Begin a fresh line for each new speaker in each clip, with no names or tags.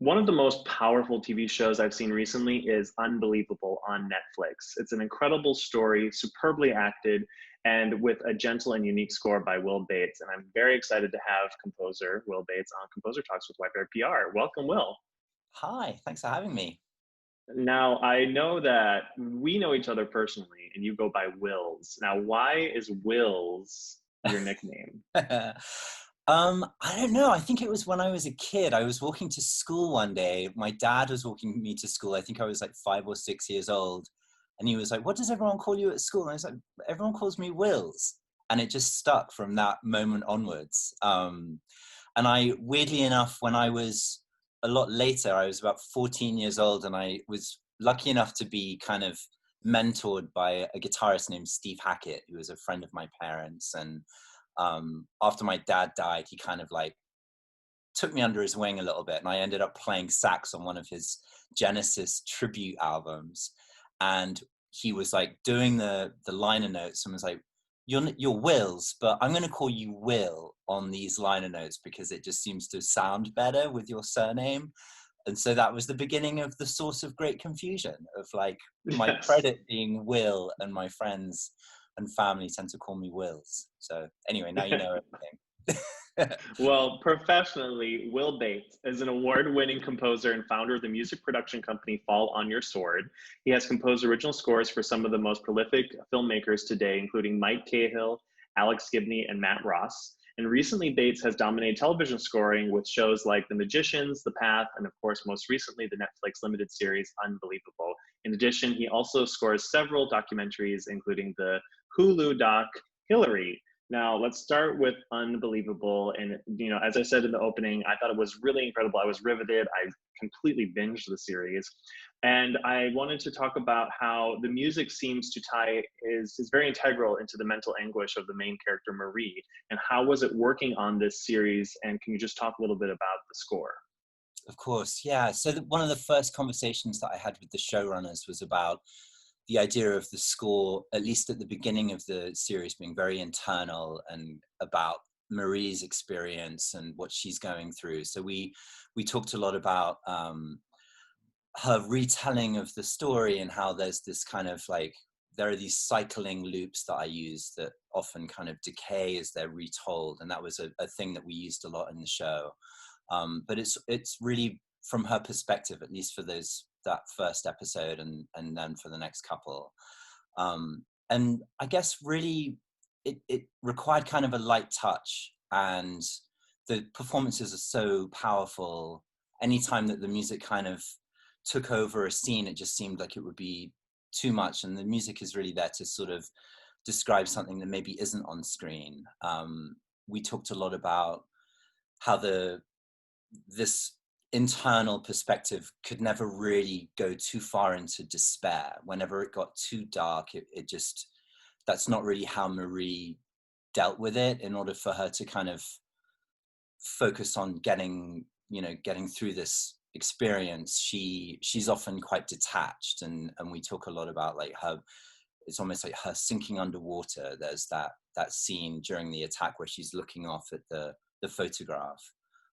One of the most powerful TV shows I've seen recently is Unbelievable on Netflix. It's an incredible story, superbly acted, and with a gentle and unique score by Will Bates. And I'm very excited to have composer Will Bates on Composer Talks with White Bear PR. Welcome, Will.
Hi, thanks for having me.
Now, I know that we know each other personally, and you go by Wills. Now, why is Wills your nickname?
I don't know. I think it was when I was a kid. I was walking to school one day. My dad was walking me to school. I think I was like 5 or 6 years old. And he was like, "What does everyone call you at school?" And I was like, "Everyone calls me Wills." And it just stuck from that moment onwards. And I, weirdly enough, when I was a lot later, I was about 14 years old, and I was lucky enough to be kind of mentored by a guitarist named Steve Hackett, who was a friend of my parents. And after my dad died, he kind of like took me under his wing a little bit, and I ended up playing sax on one of his Genesis tribute albums. And he was like doing the liner notes and was like, you're Wills, but I'm going to call you Will on these liner notes because it just seems to sound better with your surname." And so that was the beginning of the source of great confusion of like my
Yes.
credit being Will, and my friends and family tend to call me Wills. So anyway, now you know everything.
Well, professionally, Will Bates is an award winning composer and founder of the music production company Fall on Your Sword. He has composed original scores for some of the most prolific filmmakers today, including Mike Cahill, Alex Gibney, and Matt Ross. And recently, Bates has dominated television scoring with shows like The Magicians, The Path, and of course, most recently, the Netflix limited series Unbelievable. In addition, he also scores several documentaries, including the Hulu doc Hillary. Now, let's start with Unbelievable. And, as I said in the opening, I thought it was really incredible. I was riveted. I completely binged the series. And I wanted to talk about how the music seems to is very integral into the mental anguish of the main character, Marie. And how was it working on this series? And can you just talk a little bit about the score?
Of course, yeah. So one of the first conversations that I had with the showrunners was about the idea of the score, at least at the beginning of the series, being very internal and about Marie's experience and what she's going through. So we talked a lot about her retelling of the story, and how there's this kind of like, there are these cycling loops that I use that often kind of decay as they're retold, and that was a thing that we used a lot in the show. But it's really from her perspective, at least for that first episode, and then for the next couple. And I guess really it required kind of a light touch, and the performances are so powerful. Anytime that the music kind of took over a scene, it just seemed like it would be too much, and the music is really there to sort of describe something that maybe isn't on screen. We talked a lot about how this internal perspective could never really go too far into despair. Whenever it got too dark, it just, that's not really how Marie dealt with it. In order for her to kind of focus on getting through this experience, she's often quite detached, and we talk a lot about like her, it's almost like her sinking underwater. There's that scene during the attack where she's looking off at the photograph.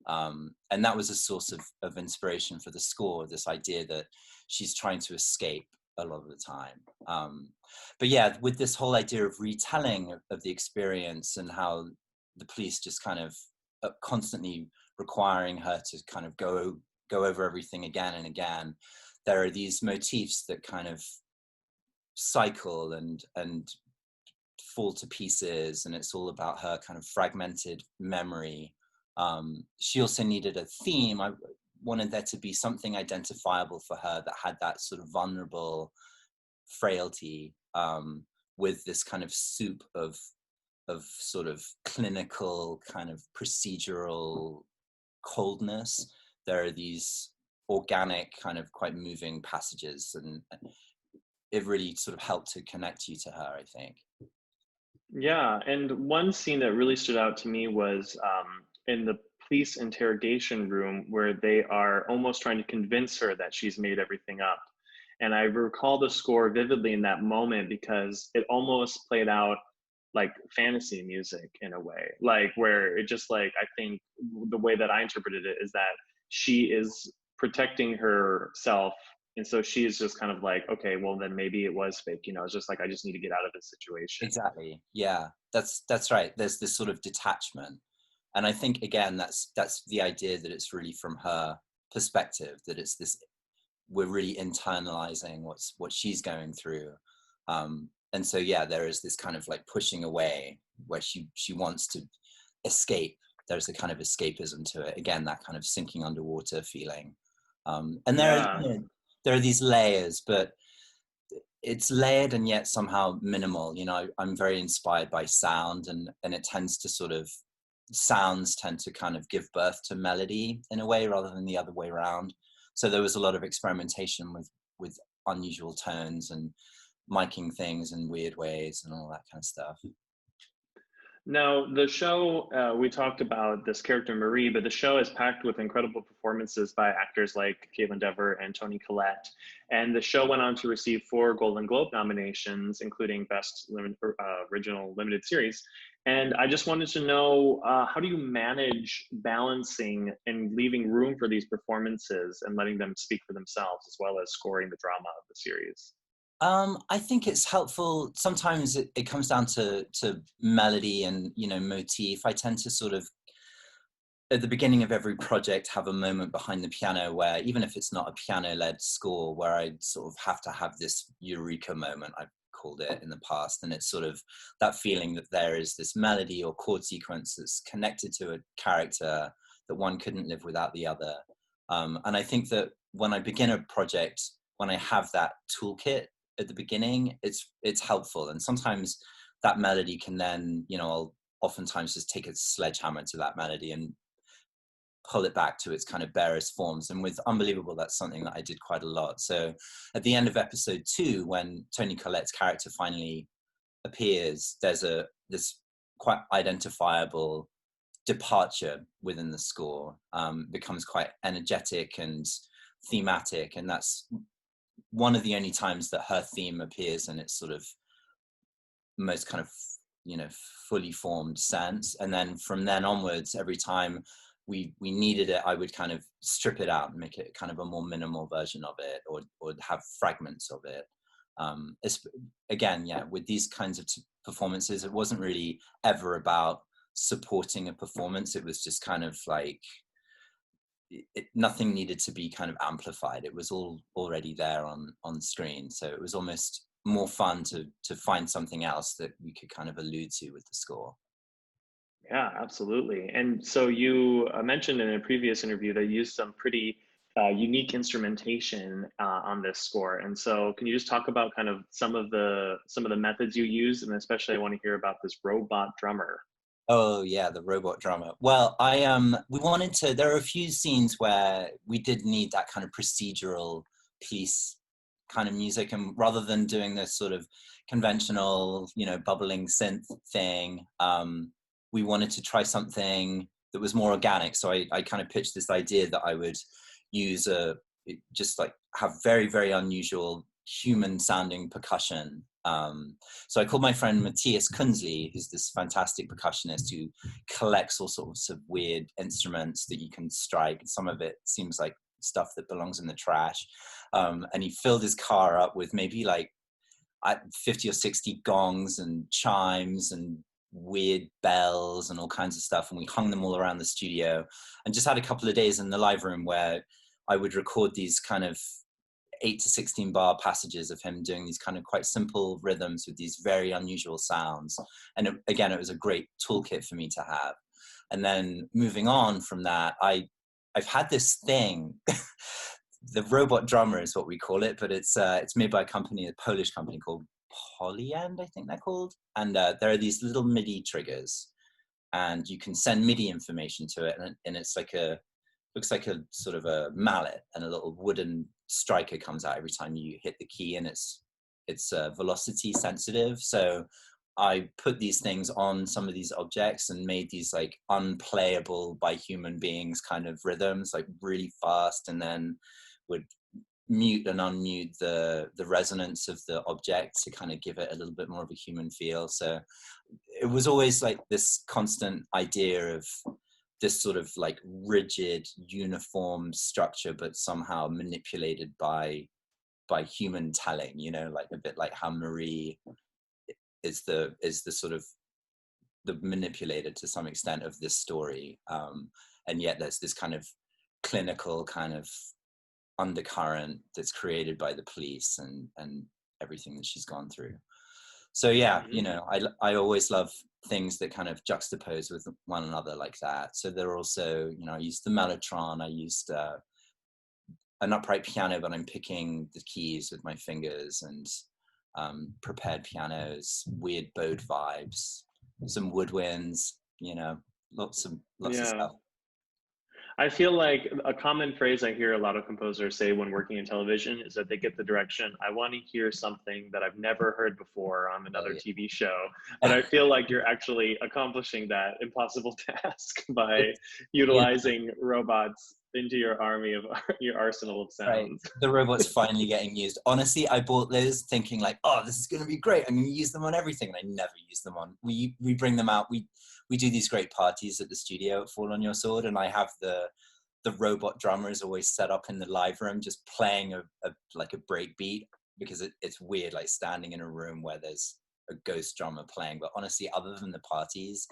And that was a source of inspiration for the score, this idea that she's trying to escape a lot of the time. But yeah, with this whole idea of retelling of the experience, and how the police just kind of constantly requiring her to kind of go over everything again and again, there are these motifs that kind of cycle and fall to pieces, and it's all about her kind of fragmented memory. She also needed a theme. I wanted there to be something identifiable for her that had that sort of vulnerable frailty, with this kind of soup of sort of clinical kind of procedural coldness. There are these organic kind of quite moving passages, and it really sort of helped to connect you to her, I think.
Yeah, and one scene that really stood out to me was in the police interrogation room where they are almost trying to convince her that she's made everything up. And I recall the score vividly in that moment because it almost played out like fantasy music in a way, like where it just like, I think the way that I interpreted it is that she is protecting herself. And so she's just kind of like, okay, well then maybe it was fake, you know, it's just like, I just need to get out of this situation.
Exactly. Yeah, that's right. There's this sort of detachment, and I think again that's the idea that it's really from her perspective, that it's this, we're really internalizing what she's going through, and so yeah, there is this kind of like pushing away where she wants to escape. There's a kind of escapism to it. Again, that kind of sinking underwater feeling, and there are,
Yeah.
you know, there are these layers, but it's layered and yet somehow minimal. You know, I'm very inspired by sound, and it tends to sort of, sounds tend to kind of give birth to melody in a way rather than the other way around. So there was a lot of experimentation with unusual tones and miking things in weird ways and all that kind of stuff.
Now, the show, we talked about this character Marie, but the show is packed with incredible performances by actors like Caitlin Dever and Toni Collette. And the show went on to receive 4 Golden Globe nominations, including Original Limited Series. And I just wanted to know, how do you manage balancing and leaving room for these performances and letting them speak for themselves, as well as scoring the drama of the series?
I think it's helpful. Sometimes it comes down to melody and, you know, motif. I tend to sort of, at the beginning of every project, have a moment behind the piano where, even if it's not a piano-led score, where I sort of have to have this eureka moment, I've called it in the past, and it's sort of that feeling that there is this melody or chord sequence that's connected to a character that one couldn't live without the other. And I think that when I begin a project, when I have that toolkit at the beginning, it's helpful. And sometimes that melody can then, you know, I'll oftentimes just take a sledgehammer to that melody and pull it back to its kind of barest forms. And with Unbelievable, that's something that I did quite a lot. So at the end of episode 2, when Toni Collette's character finally appears, there's this quite identifiable departure within the score, becomes quite energetic and thematic, and that's one of the only times that her theme appears in its sort of most kind of, you know, fully formed sense. And then from then onwards, every time we needed it, I would kind of strip it out and make it kind of a more minimal version of it, or have fragments of it. It's, again, yeah, with these kinds of performances, it wasn't really ever about supporting a performance. It was just kind of like, nothing needed to be kind of amplified. It was all already there on screen. So it was almost more fun to find something else that we could kind of allude to with the score.
Yeah, absolutely. And so you mentioned in a previous interview that you used some pretty unique instrumentation on this score. And so, can you just talk about kind of some of the methods you use, and especially I want to hear about this robot drummer.
Oh yeah, the robot drummer. Well, we wanted to. There are a few scenes where we did need that kind of procedural piece kind of music, and rather than doing this sort of conventional, you know, bubbling synth thing, we wanted to try something that was more organic. So I kind of pitched this idea that I would use just like have very, very unusual human sounding percussion. So I called my friend Matthias Kunzli, who's this fantastic percussionist who collects all sorts of weird instruments that you can strike. Some of it seems like stuff that belongs in the trash. And he filled his car up with maybe like 50 or 60 gongs and chimes and weird bells and all kinds of stuff. And we hung them all around the studio and just had a couple of days in the live room where I would record these kind of 8 to 16 bar passages of him doing these kind of quite simple rhythms with these very unusual sounds. And again, it was a great toolkit for me to have. And then moving on from that, I've had this thing. The robot drummer is what we call it, but it's made by a Polish company called Polyend, I think they're called. And there are these little MIDI triggers, and you can send MIDI information to it, and it's like looks like a sort of a mallet, and a little wooden striker comes out every time you hit the key, and it's velocity sensitive. So I put these things on some of these objects and made these like unplayable by human beings kind of rhythms, like really fast, and then would mute and unmute the resonance of the object to kind of give it a little bit more of a human feel. So it was always like this constant idea of this sort of like rigid, uniform structure, but somehow manipulated by human telling, you know, like a bit like how Marie is the sort of the manipulator to some extent of this story, and yet there's this kind of clinical kind of undercurrent that's created by the police and everything that she's gone through. So yeah, you know, I always love things that kind of juxtapose with one another like that. So there are also, you know, I used the mellotron, I used an upright piano, but I'm picking the keys with my fingers, and prepared pianos, weird bowed vibes, some woodwinds, you know, lots of
Yeah.
stuff.
I feel like a common phrase I hear a lot of composers say when working in television is that they get the direction, I want to hear something that I've never heard before on
Oh,
another
yeah.
TV show. But I feel like you're actually accomplishing that impossible task by
You
utilizing robots into your army of your arsenal of
Right.
sounds.
The robots finally getting used. Honestly, I bought those thinking like, oh, this is going to be great. I'm going to use them on everything. And I never use them on. We bring them out. We do these great parties at the studio at Fall on Your Sword. And I have the robot drummer is always set up in the live room, just playing a like a break beat, because it's weird, like standing in a room where there's a ghost drummer playing. But honestly, other than the parties,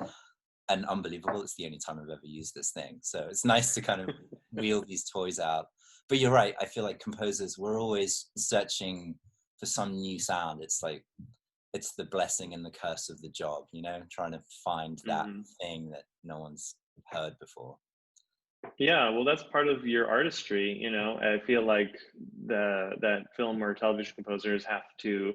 and unbelievable, it's the only time I've ever used this thing. So it's nice to kind of wheel these toys out. But you're right, I feel like composers, we're always searching for some new sound. It's like, it's the blessing and the curse of the job, you know, trying to find that
Mhm.
thing that no one's heard before.
Yeah, well, that's part of your artistry, you know. I feel like that film or television composers have to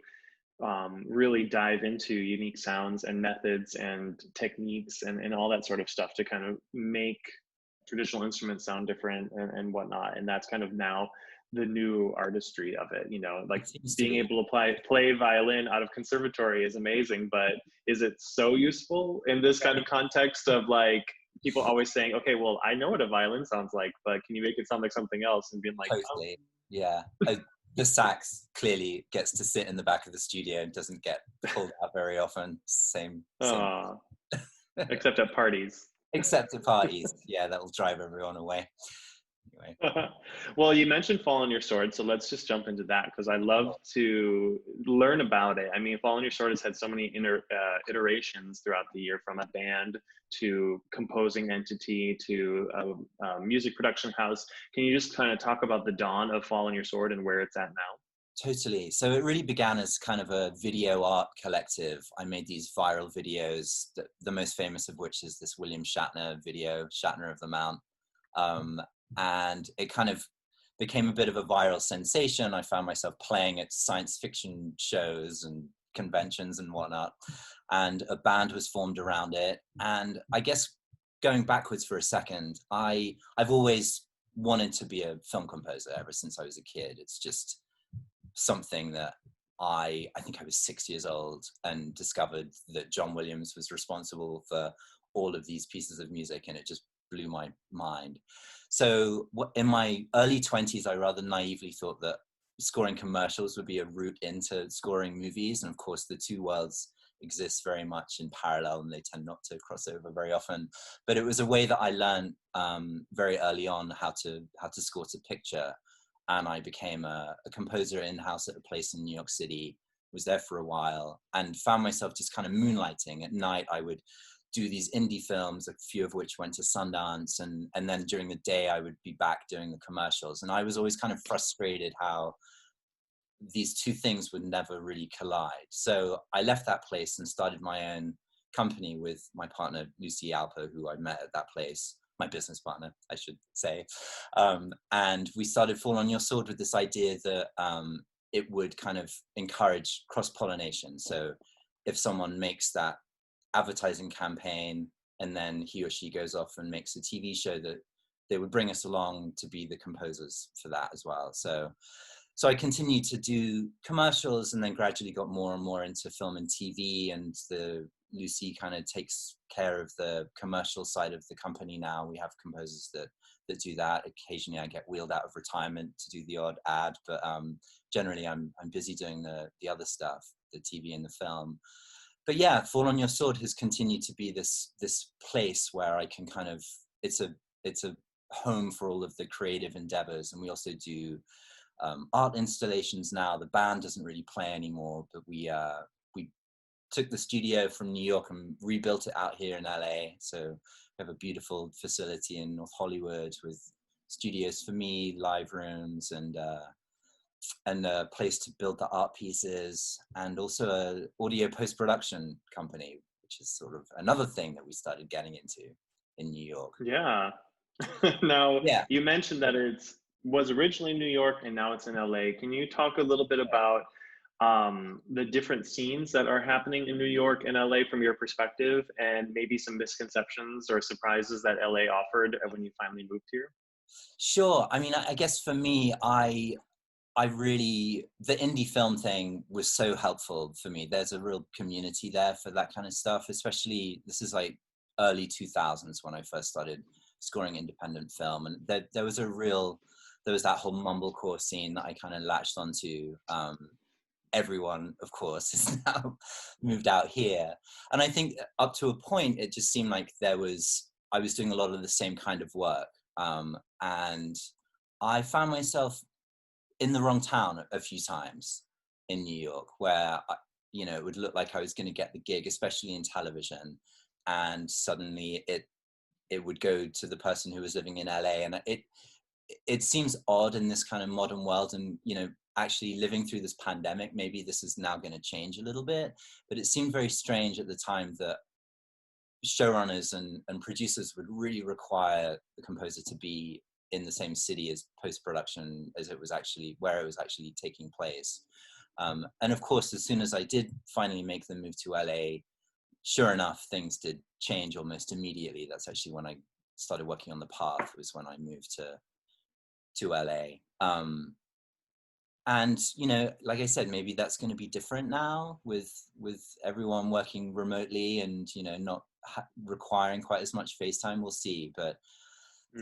really dive into unique sounds and methods and techniques and all that sort of stuff to kind of make traditional instruments sound different and whatnot. And that's kind of now the new artistry of it, you know, like
It seems to
being
be.
able to play violin out of conservatory is amazing, but is it so useful in this kind of context of like people always saying, okay, well, I know what a violin sounds like, but can you make it sound like something else? And being like,
Totally. Yeah. The sax clearly gets to sit in the back of the studio and doesn't get pulled out very often. Same.
oh, except at parties.
Except at parties. Yeah, that'll drive everyone away. Anyway.
Well, you mentioned Fall on Your Sword, so let's just jump into that because I love to learn about it. I mean, Fall on Your Sword has had so many iterations throughout the year, from a band to composing entity to a music production house. Can you just kind of talk about the dawn of Fall on Your Sword and where it's at now?
Totally. So it really began as kind of a video art collective. I made these viral videos, the most famous of which is this William Shatner video, Shatner of the Mount. And it kind of became a bit of a viral sensation. I found myself playing at science fiction shows and conventions and whatnot. And a band was formed around it. And I guess going backwards for a second, I've always wanted to be a film composer ever since I was a kid. It's just something that I think I was 6 years old and discovered that John Williams was responsible for all of these pieces of music, and it just blew my mind. So in my early 20s, I rather naively thought that scoring commercials would be a route into scoring movies. And of course, the two worlds exist very much in parallel, and they tend not to cross over very often. But it was a way that I learned very early on how to score to picture. And I became a composer in-house at a place in New York City, was there for a while, and found myself just kind of moonlighting. At night, I would do these indie films, a few of which went to Sundance, and then during the day, I would be back doing the commercials. And I was always kind of frustrated how these two things would never really collide. So I left that place and started my own company with my partner, Lucy Alpo, who I met at that place, my business partner, I should say. And we started Fall on Your Sword with this idea that it would kind of encourage cross-pollination. So if someone makes that advertising campaign and then he or she goes off and makes a TV show, that they would bring us along to be the composers for that as well. So I continued to do commercials, and then gradually got more and more into film and TV, and the Lucy kind of takes care of the commercial side of the company now. We have composers that do that. Occasionally I get wheeled out of retirement to do the odd ad, but generally I'm busy doing the other stuff, the TV and the film. But yeah, Fall on Your Sword has continued to be this place where I can kind of it's a home for all of the creative endeavors. And we also do art installations now. The band doesn't really play anymore, but we took the studio from New York and rebuilt it out here in LA. So we have a beautiful facility in North Hollywood with studios for me, live rooms, and a place to build the art pieces, and also a audio post-production company, which is sort of another thing that we started getting into in New York.
Yeah. Now,
Yeah.
you mentioned that it was originally New York and now it's in LA. Can you talk a little bit about the different scenes that are happening in New York and LA from your perspective, and maybe some misconceptions or surprises that LA offered when you finally moved here?
Sure. I mean, I guess for me, I really, the indie film thing was so helpful for me. There's a real community there for that kind of stuff, especially this is like early 2000s when I first started scoring independent film. And there was that whole mumblecore scene that I kind of latched onto. Everyone, of course, is now moved out here. And I think up to a point, it just seemed like I was doing a lot of the same kind of work. And I found myself in the wrong town a few times in New York, where it would look like I was going to get the gig, especially in television, and suddenly it would go to the person who was living in LA, and it seems odd in this kind of modern world, and actually living through this pandemic, maybe this is now going to change a little bit, but it seemed very strange at the time that showrunners and producers would really require the composer to be in the same city as post-production as where it was actually taking place. And of course, as soon as I did finally make the move to LA, sure enough, things did change almost immediately. That's actually when I started working on The Path, was when I moved to LA. And like I said, maybe that's going to be different now with everyone working remotely and not requiring quite as much FaceTime. We'll see. But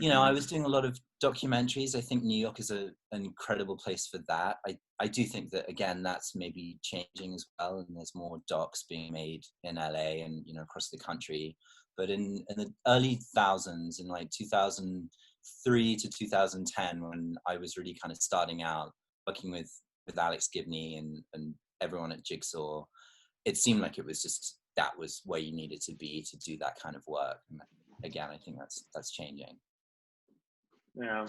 I was doing a lot of documentaries. I think New York is an incredible place for that. I do think that, again, that's maybe changing as well, and there's more docs being made in LA and across the country. But in the early thousands, in like 2003 to 2010, when I was really kind of starting out working with Alex Gibney and everyone at Jigsaw, it seemed like that was where you needed to be to do that kind of work. And again, I think that's changing.
Yeah,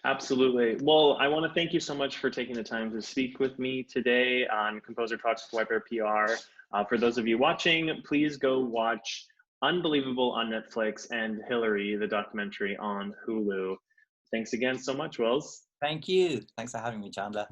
absolutely. Well, I want to thank you so much for taking the time to speak with me today on Composer Talks with White Bear PR. For those of you watching, please go watch Unbelievable on Netflix and Hillary, the documentary, on Hulu. Thanks again so much, Wells.
Thank you. Thanks for having me, Chandler.